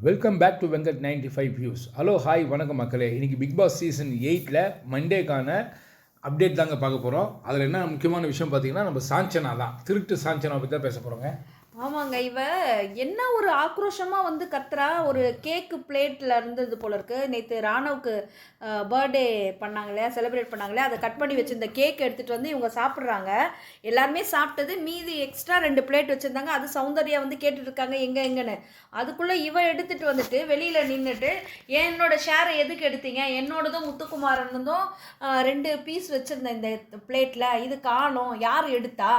Welcome back to Venkat 95 views. Hello hi வணக்கம் மக்களே. இன்றைக்கி பிக் பாஸ் சீசன் 8 மண்டேக்கான அப்டேட் தாங்க பார்க்க போகிறோம். அதில் என்ன முக்கியமான விஷயம் பார்த்தீங்கன்னா, நம்ம சாஞ்சனா தான், திருட்டு சாஞ்சனா பற்றி தான் பேச போகிறோங்க. ஆமாங்க, இவ என்ன ஒரு ஆக்ரோஷமாக வந்து கத்துறா. ஒரு கேக்கு பிளேட்டில் இருந்தது போல இருக்கு. நேற்று ராணவுக்கு பர்த்டே பண்ணாங்க இல்லையா, செலிப்ரேட் பண்ணாங்களே, அதை கட் பண்ணி வச்சுருந்த கேக் எடுத்துகிட்டு வந்து இவங்க சாப்பிட்றாங்க. எல்லாருமே சாப்பிட்டது மீதி எக்ஸ்ட்ரா 2 பிளேட் வச்சுருந்தாங்க. அது சௌந்தர்யா வந்து கேட்டுட்ருக்காங்க எங்கன்னு. அதுக்குள்ளே இவ எடுத்துகிட்டு வந்துட்டு வெளியில் நின்றுட்டு, என்னோட ஷேரை எதுக்கு எடுத்தீங்க, என்னோடதும் முத்துக்குமாரனதும் 2 பீஸ் வச்சுருந்தேன் இந்த பிளேட்டில், இது காணோம், யார் எடுத்தா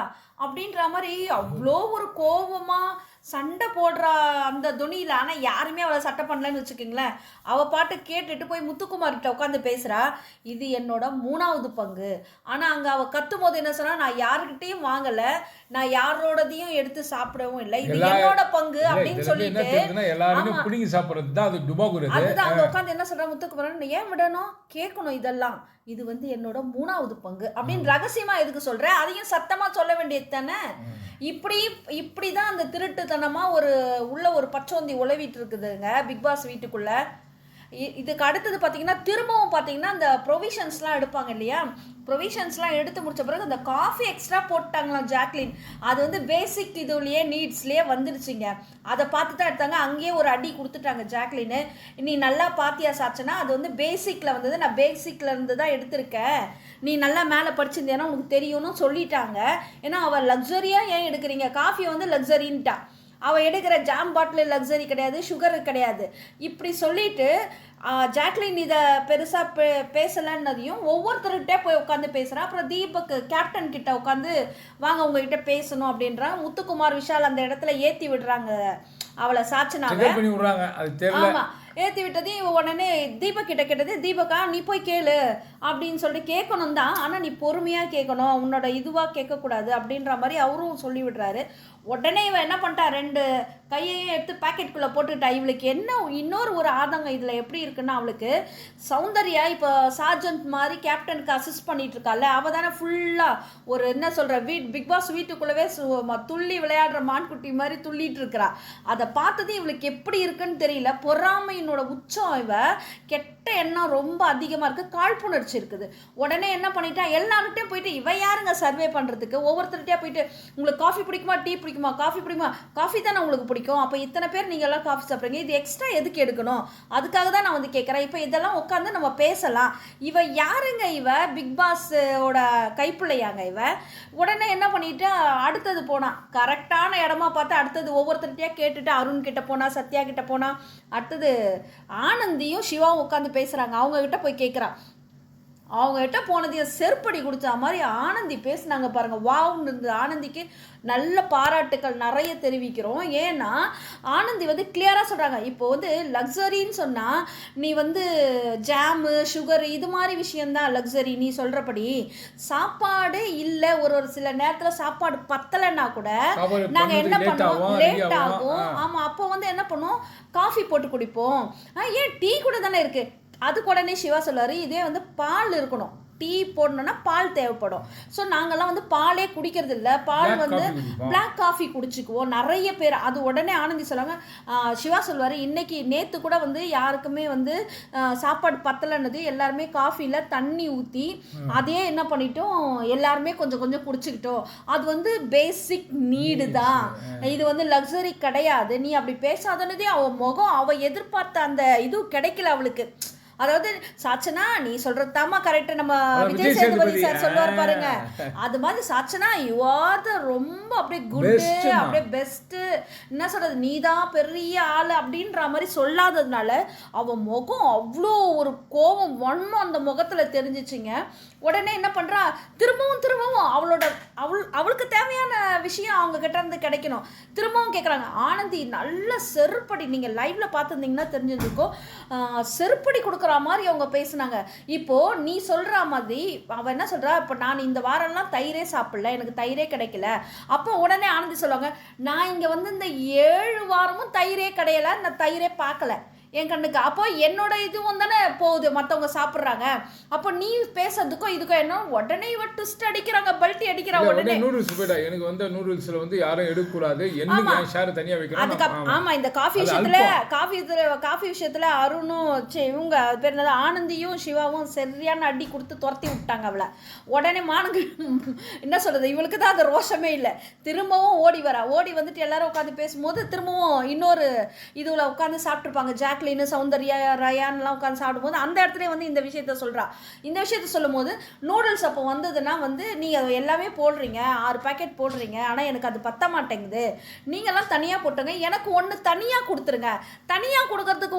அப்படின்ற மாதிரி அவ்வளோ ஒரு கோபமாக சண்டை போடுற அந்த துணியில். ஆனால் யாருமே அவளை சட்டை பண்ணலன்னு வச்சுக்கிங்களேன். அவள் பாட்டு கேட்டுட்டு போய் முத்துக்குமார்கிட்ட உட்காந்து பேசுகிறா, இது என்னோட 3வது பங்கு. ஆனால் அங்கே அவள் கத்தும் போது என்ன சொன்னா, நான் யாருக்கிட்டையும் வாங்கலை, நான் யாரோடதையும் எடுத்து சாப்பிடவும் இல்லை, இது என்னோட பங்கு அப்படின்னு சொல்லிட்டு அதுதான் அங்கே உட்காந்து என்ன சொல்கிறா முத்துக்குமாரன், ஏன் விடணும், கேட்கணும், இதெல்லாம் இது வந்து என்னோட 3வது பங்கு அப்படின்னு ரகசியமா எதுக்கு சொல்ற, அதையும் சத்தமா சொல்ல வேண்டியது தானே. இப்படிதான் அந்த திருட்டுத்தனமா உள்ள ஒரு பச்சோந்தி உழவிட்டு இருக்குதுங்க பிக் பாஸ் வீட்டுக்குள்ள. இதுக்கு அடுத்தது பார்த்தீங்கன்னா, திரும்பவும் பார்த்தீங்கன்னா அந்த ப்ரொவிஷன்ஸ்லாம் எடுப்பாங்க இல்லையா, ப்ரொவிஷன்ஸ்லாம் எடுத்து முடிச்ச பிறகு அந்த காஃபி எக்ஸ்ட்ரா போட்டாங்களாம் ஜாக்லின். அது வந்து பேசிக் இதுலேயே நீட்ஸ்லேயே வந்துடுச்சுங்க. அதை பார்த்து தான் எடுத்தாங்க. அங்கேயே ஒரு அடி கொடுத்துட்டாங்க ஜாக்லின்னு. நீ நல்லா பாத்தியா சாச்சனா, அது வந்து பேசிக்கில் வந்தது, நான் பேசிக்கில் இருந்து தான் எடுத்திருக்கேன், நீ நல்லா மேலே படிச்சிருந்தேன்னா உனக்கு தெரியும்னு சொல்லிட்டாங்க. ஏன்னா அவள் லக்ஸரியாக ஏன் எடுக்கிறீங்க, காஃபி வந்து லக்ஸரின்ட்டா, அவள் எடுக்கிற ஜாம் பாட்டில் லக்ஸரி கிடையாது, சுகரு கிடையாது, இப்படி சொல்லிட்டு ஜாக்லின் இதை பெருசாக பேசலைன்னதையும் ஒவ்வொருத்தர்கிட்டே போய் உட்காந்து பேசுகிறான். அப்புறம் தீபக் கேப்டன் கிட்ட உட்காந்து வாங்க உங்ககிட்ட பேசணும் அப்படின்றான். முத்துக்குமார் விஷால் அந்த இடத்துல ஏற்றி விடுறாங்க அவளை சாச்சனாக. ஆமாம், ஏற்றி விட்டதையும் உடனே தீபக் கிட்ட கேட்டது, தீபக்கா நீ போய் கேளு அப்படின்னு சொல்லிட்டு கேட்கணும் தான், ஆனால் நீ பொறுமையாக கேட்கணும், உன்னோட இதுவாக கேட்கக்கூடாது அப்படின்ற மாதிரி அவரும் சொல்லி விடுறாரு. உடனே இவன் என்ன பண்ணிட்டா, 2 கையையும் எடுத்து பேக்கெட்டுக்குள்ளே போட்டுக்கிட்டா. இவளுக்கு என்ன இன்னொரு ஆதங்கம் இதில் எப்படி இருக்குன்னா, அவளுக்கு சௌந்தர்யா இப்போ சார்ஜன்ட் மாதிரி கேப்டனுக்கு அசிஸ்ட் பண்ணிட்டு இருக்காள். அவள் தானே ஃபுல்லாக ஒரு என்ன சொல்கிற பிக் பாஸ் வீட்டுக்குள்ளவே துள்ளி விளையாடுற மான்குட்டி மாதிரி துள்ளிட்டு இருக்கிறா. அதை பார்த்தது இவளுக்கு எப்படி இருக்குன்னு தெரியல. பொறாமையினோட உச்சம். இவ கெட்ட எண்ணம் ரொம்ப அதிகமாக இருக்குது, காழ்ப்புணர்ச்சி இருக்குது. உடனே என்ன பண்ணிட்டா, எல்லார்கிட்டையும் போயிட்டு, இவ யாருங்க சர்வே பண்ணுறதுக்கு, ஒவ்வொருத்தர்கிட்டயா போயிட்டு, உங்களுக்கு காஃபி பிடிக்குமா, டீ பிடிக்குமா, காஃபி பிடிக்குமா, காஃபி தானே உங்களுக்கு பிடிக்கும், அப்போ இத்தனை பேர் நீங்கள் எல்லாம் காஃபி சாப்பிட்றீங்க, இது எக்ஸ்ட்ரா எதுக்கு எடுக்கணும், அதுக்காக தான் நான் வந்து கேட்குறேன், இப்போ இதெல்லாம் உட்காந்து நம்ம பேசலாம். இவ யாருங்க, இவ பிக் பாஸோட கைப்பிள்ளையாங்க இவ. உடனே என்ன பண்ணிட்டு அடுத்தது போனா, கரெக்டான இடமா பார்த்து அடுத்தது ஒவ்வொருத்தர்கிட்டயா கேட்டுட்டு, அருண் கிட்ட போனா, சத்யா கிட்ட போனா, அடுத்தது ஆனந்தியும் சிவாவும் உட்காந்து பேசுகிறாங்க. அவங்கக்கிட்ட போய் கேட்குறான். அவங்ககிட்ட போனதையும் செருப்படி கொடுத்த மாதிரி ஆனந்தி பேசினாங்க பாருங்க. வாவ்னு இருந்தது. ஆனந்திக்கு நல்ல பாராட்டுக்கள் நிறைய தெரிவிக்கிறோம். ஏன்னா ஆனந்தி வந்து கிளியராக சொல்கிறாங்க, இப்போ வந்து லக்ஸரின்னு சொன்னால் நீ வந்து ஜாமு சுகரு இது மாதிரி விஷயந்தான் லக்ஸரி, நீ சொல்கிறபடி சாப்பாடு இல்லை, ஒரு சில நேரத்தில் சாப்பாடு பத்தலைன்னா கூட நாங்கள் என்ன பண்ணுவோம், லேட் ஆகும். ஆமாம், அப்போ வந்து என்ன பண்ணுவோம், காஃபி போட்டு குடிப்போம். ஏன் டீ கூட தானே இருக்குது. அதுக்கு உடனே சிவா சொல்லுவார், இதே வந்து பால் இருக்கணும், டீ போடணுன்னா பால் தேவைப்படும். ஸோ நாங்கள்லாம் வந்து பாலே குடிக்கிறது இல்லை, பால் வந்து பிளாக் காஃபி குடிச்சிக்குவோம் நிறைய பேர். அது உடனே ஆனந்தி சொல்லுவாங்க, சிவா சொல்லுவார், நேற்று கூட வந்து யாருக்குமே வந்து சாப்பாடு பத்தலைன்னது, எல்லாருமே காஃபியில் தண்ணி ஊற்றி அதையே என்ன பண்ணிட்டோம், எல்லாருமே கொஞ்சம் கொஞ்சம் குடிச்சிக்கிட்டோம். அது வந்து பேசிக் நீடு தான், இது வந்து லக்ஸரி கிடையாது. நீ அப்படி பேசாதனதே அவள் முகம், அவள் எதிர்பார்த்த அந்த இது கிடைக்கல அவளுக்கு. அதாவது சாச்சனா நீ சொல்றது தாமா கரெக்ட், நம்ம விஜய் சேதுபதி சார் சொல்லுவார் பாருங்க, அது மாதிரி சாச்சனா யூ ஆர் த ரொம்ப அப்படியே குட், அப்படியே பெஸ்ட், என்ன சொல்றது, நீதான் பெரிய ஆள் அப்படின்ற மாதிரி சொல்லாததுனால அவ முகம் அவ்வளோ ஒரு கோபம் வன்மம் அந்த முகத்துல தெரிஞ்சிச்சுங்க. உடனே என்ன பண்றா, திரும்பவும் அவளுக்கு தேவையான விஷயம் அவங்க கிட்ட இருந்து கிடைக்கணும். திரும்பவும் கேட்குறாங்க. ஆனந்தி நல்ல செருப்படி, நீங்க லைவ்ல பார்த்துருந்தீங்கன்னா தெரிஞ்சிருக்கும், செருப்படி கொடுக்குற மாதிரி அவங்க பேசுனாங்க. இப்போ நீ சொல்ற மாதிரி அவ என்ன சொல்றா, இப்போ நான் இந்த வாரம்லாம் தயிரே சாப்பிடல, எனக்கு தயிரே கிடைக்கல. அப்போ உடனே ஆனந்தி சொல்லுவாங்க, நான் இங்க வந்து இந்த 7 வாரமும் தயிரே கிடையல, நான் தயிரே பார்க்கல, என் கண்ணுக்கு. அப்போ என்னோட இதுவும் தானே போகுது, மற்றவங்க சாப்பிட்றாங்க. அப்போ நீ பேசுறதுக்கும் இதுக்கும் என்ன உடனே ட்விஸ்ட் அடிக்கிறாங்க, பல்ட்டி அடிக்கிறாங்க. உடனே நூடுல்ஸ் போய்டா, எனக்கு வந்து நூடுல்ஸ்ல வந்து யாரும் எடுக்கக்கூடாது, எனக்கு என் ஷேர் தனியா வைக்கணும். அதுக்கு ஆமா, இந்த காஃபி விஷயத்துல அருணும் இவங்க பேர் என்னது ஆனந்தியும் சிவாவும் சரியான அடி கொடுத்து துரத்தி விட்டாங்க அவளை. உடனே மானங்க என்ன சொல்றது, இவளுக்கு தான் அந்த ரோஷமே இல்லை. திரும்பவும் ஓடி வந்துட்டு எல்லாரும் உட்காந்து பேசும்போது திரும்பவும் இன்னொரு இதுல உட்காந்து சாப்பிட்டுருப்பாங்க. ஜாக்லின், சௌந்தர்யா, ரயான்லாம் உட்காந்து சாப்பிடும்போது அந்த இடத்துல வந்து இந்த விஷயத்த சொல்றா. இந்த விஷயத்த சொல்லும் போது நூடுல்ஸ் அப்போ வந்ததுன்னா வந்து நீங்க எல்லாமே போடுறீங்க, 6 பேக்கெட் போடுறீங்க, ஆனா எனக்கு அது பத்த மாட்டேங்குது, நீங்கெல்லாம் தனியா போட்டுங்க, எனக்கு ஒண்ணு தனியா கொடுத்துருங்க. தனியா கொடுக்கறதுக்கு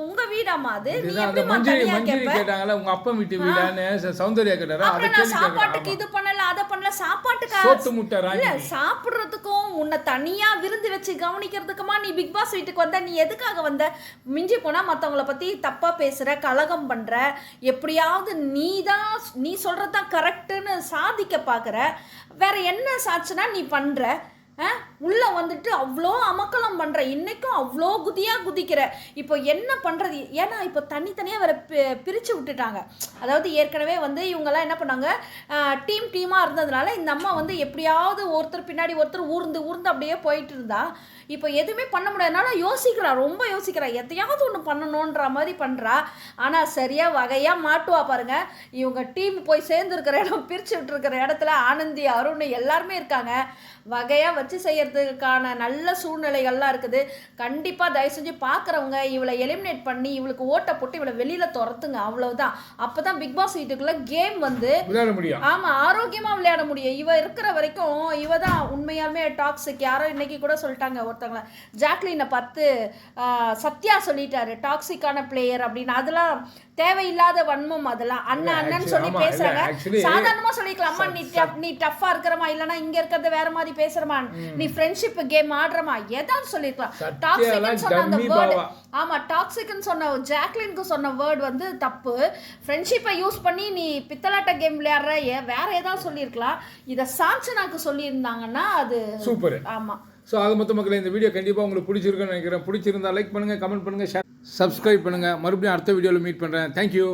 உங்க வீடாமா அது? நீ எப்படிமா தனியா கேட்ப? கேட்டாங்கல உங்க அப்பா வீட்டு வீடானே சௌந்தர்யா கேட்டாரா? அத கேள்வி சாப்பாட்டுக்கு இது பண்ணல, அத பண்ணல, சாப்பாட்டுக்கு சோத்து முட்டை ராணி இல்ல சாப்பிடுறதுக்கும் உன்னை தனியா விருந்து வச்சு கவனிக்கிறதுக்குமா நீ பிக் பாஸ் வீட்டுக்கு வந்த? நீ எதுக்காக வந்த? மிஞ்சி போனா மற்றவங்கள பத்தி தப்பா பேசுற, கலகம் பண்ற, எப்படியாவது நீ சொல்றதுதான் கரெக்டுன்னு சாதிக்க பாக்குற. வேற என்ன சாட்சினா நீ பண்ற? உள்ள வந்துட்டு அவ்வளோ அமக்கலம் பண்ற, இன்னைக்கும் அவ்வளோ குதிக்கிற. இப்போ என்ன பண்றது? ஏன்னா இப்போ தனித்தனியா வேற பிரிச்சு விட்டுட்டாங்க. அதாவது ஏற்கனவே வந்து இவங்கெல்லாம் என்ன பண்ணாங்க, டீமா இருந்ததுனால இந்த அம்மா வந்து எப்படியாவது ஒருத்தர் பின்னாடி ஒருத்தர் ஊர்ந்து அப்படியே போயிட்டு இருந்தா. இப்போ எதுவுமே பண்ண முடியாதனால ரொம்ப யோசிக்கிறா, எதையாவது ஒன்று பண்ணணுன்ற மாதிரி பண்றா. ஆனா சரியா வகையா மாட்டுவா பாருங்க. இவங்க டீம் போய் சேர்ந்து இருக்கிற இடம், பிரிச்சு விட்டு இருக்கிற இடத்துல ஆனந்தி, அருண் எல்லாருமே இருக்காங்க. வகையா வச்சு செய்யறதுக்கான நல்ல சூழ்நிலைகள்லாம் இருக்குது. கண்டிப்பா தயவு செஞ்சு பாக்குறவங்க இவளை எலிமினேட் பண்ணி இவளுக்கு ஓட்டை போட்டு இவளை வெளியில துரத்துங்க, அவ்வளவுதான். அப்பதான் பிக் பாஸ் வீட்டுக்குள்ள கேம் வந்து விளையாட முடியும். ஆமா, ஆரோக்கியமா விளையாட முடியும். இவ இருக்கிற வரைக்கும் இவ தான் உண்மையாலுமே டாக்ஸிக். யாரோ இன்னைக்கு கூட சொல்லிட்டாங்க ஒருத்தவங்க, ஜாக்லினை பார்த்து சத்யா சொல்லிட்டாரு டாக்ஸிக்கான பிளேயர் அப்படின்னு. அதெல்லாம் தேவையில்லாத வன்மம், அதெல்லாம் அண்ணன் சொல்லி பேசுறாங்க. சாதாரணமா சொல்லிக்கலாம், அம்மா நீ டஃப்பா இருக்கிறமா, இல்லனா இங்க இருக்கிறது வேற மாதிரி பேசுறமா, நீ ஃப்ரெண்ட்ஷிப் கேம் ஆடுறமா, ஏதாவது சொல்லிருக்கலாம். டாக்ஸிக்னு சொன்ன அந்த வேர்ட், ஆமா டாக்ஸிக்னு சொன்ன ஜாக்லினுக்கு சொன்ன வேர்ட் வந்து தப்பு. ஃப்ரெண்ட்ஷிப்பை யூஸ் பண்ணி நீ பித்தலாட்ட கேம் விளையாடுற, வேற ஏதாவது சொல்லியிருக்கலாம். இதை சாஞ்சனாக்கு சொல்லியிருந்தாங்கன்னா அது சூப்பர். ஆமா. ஸோ அது மொத்த மக்களே, இந்த வீடியோ கண்டிப்பாக உங்களுக்கு பிடிச்சிருக்குன்னு நினைக்கிறேன். பிடிச்சிருந்தா லைக் பண்ணுங்கள், கமெண்ட் பண்ணுங்கள், ஷேர், சப்ஸ்கிரைப் பண்ணுங்கள். மறுபடியும் அடுத்த வீடியோவில் மீட் பண்ணுறேன். தேங்க்யூ.